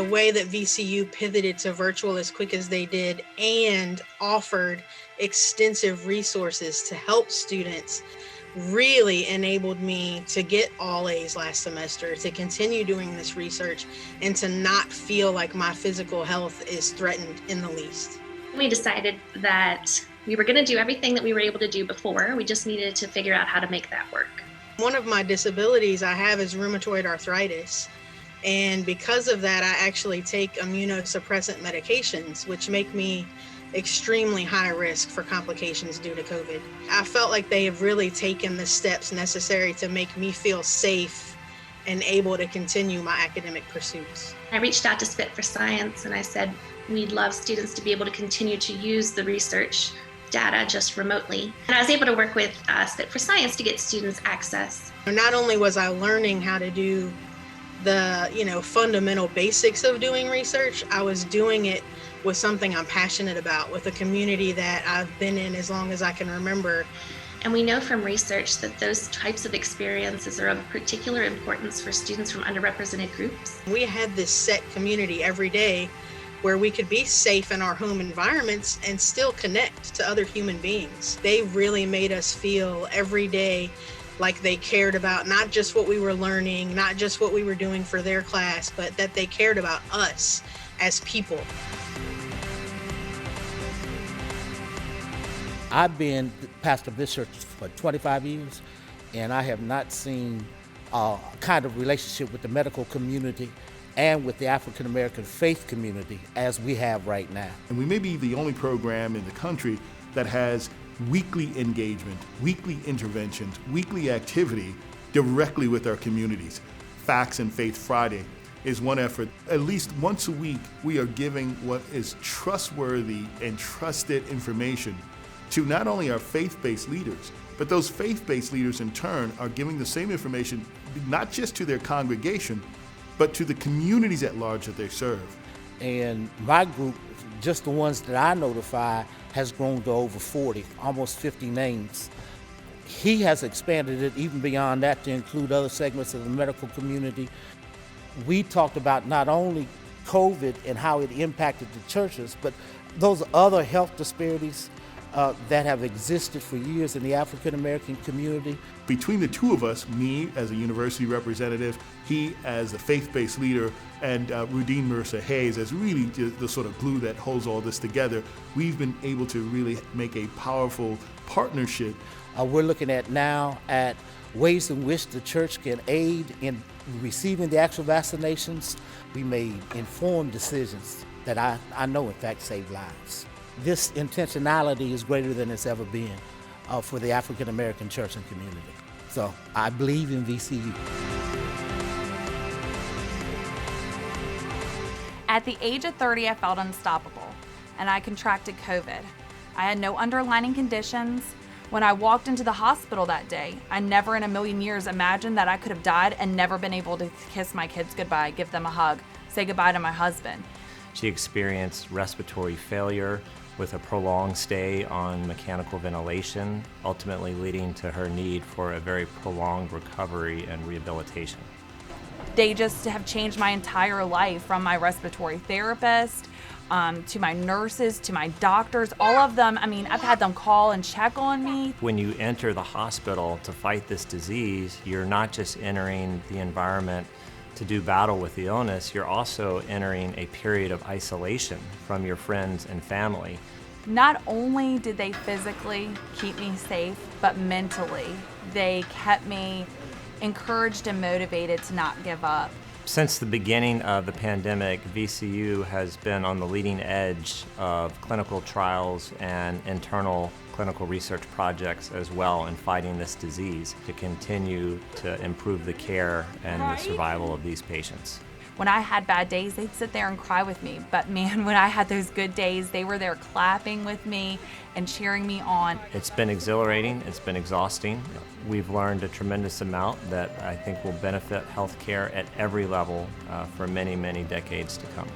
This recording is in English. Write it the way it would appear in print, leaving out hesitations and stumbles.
way that VCU pivoted to virtual as quick as they did and offered extensive resources to help students really enabled me to get all A's last semester, to continue doing this research, and to not feel like my physical health is threatened in the least. We decided that we were going to do everything that we were able to do before. We just needed to figure out how to make that work. One of my disabilities I have is rheumatoid arthritis. And because of that, I actually take immunosuppressant medications, which make me extremely high risk for complications due to COVID. I felt like they have really taken the steps necessary to make me feel safe and able to continue my academic pursuits. I reached out to Spit for Science and I said, we'd love students to be able to continue to use the research data just remotely. And I was able to work with Spit for Science to get students access. Not only was I learning how to do the fundamental basics of doing research, I was doing it with something I'm passionate about, with a community that I've been in as long as I can remember. And we know from research that those types of experiences are of particular importance for students from underrepresented groups. We had this set community every day where we could be safe in our home environments and still connect to other human beings. They really made us feel every day like they cared about not just what we were learning, not just what we were doing for their class, but that they cared about us as people. I've been pastor of this church for 25 years, and I have not seen a kind of relationship with the medical community and with the African American faith community as we have right now. And we may be the only program in the country that has weekly engagement, weekly interventions, weekly activity directly with our communities. Facts and Faith Friday is one effort. At least once a week, we are giving what is trustworthy and trusted information to not only our faith-based leaders, but those faith-based leaders in turn are giving the same information not just to their congregation, but to the communities at large that they serve. And my group, just the ones that I notify, has grown to over 40, almost 50 names. He has expanded it even beyond that to include other segments of the medical community. We talked about not only COVID and how it impacted the churches, but those other health disparities that have existed for years in the African American community. Between the two of us, me as a university representative, he as a faith-based leader, and Rudine Mercer Hayes as really the sort of glue that holds all this together, we've been able to really make a powerful partnership. We're looking at now at ways in which the church can aid in receiving the actual vaccinations. We made informed decisions that I know in fact save lives. This intentionality is greater than it's ever been for the African American church and community. So I believe in VCU. At the age of 30, I felt unstoppable, and I contracted COVID. I had no underlying conditions. When I walked into the hospital that day, I never in a million years imagined that I could have died and never been able to kiss my kids goodbye, give them a hug, say goodbye to my husband. She experienced respiratory failure with a prolonged stay on mechanical ventilation, ultimately leading to her need for a very prolonged recovery and rehabilitation. They just have changed my entire life, from my respiratory therapist to my nurses, to my doctors, all of them. I mean, I've had them call and check on me. When you enter the hospital to fight this disease, you're not just entering the environment to do battle with the illness, you're also entering a period of isolation from your friends and family. Not only did they physically keep me safe, but mentally, they kept me encouraged and motivated to not give up. Since the beginning of the pandemic, VCU has been on the leading edge of clinical trials and internal clinical research projects as well in fighting this disease to continue to improve the care and the survival of these patients. When I had bad days, they'd sit there and cry with me. But man, when I had those good days, they were there clapping with me and cheering me on. It's been exhilarating, it's been exhausting. We've learned a tremendous amount that I think will benefit healthcare at every level for many, many decades to come.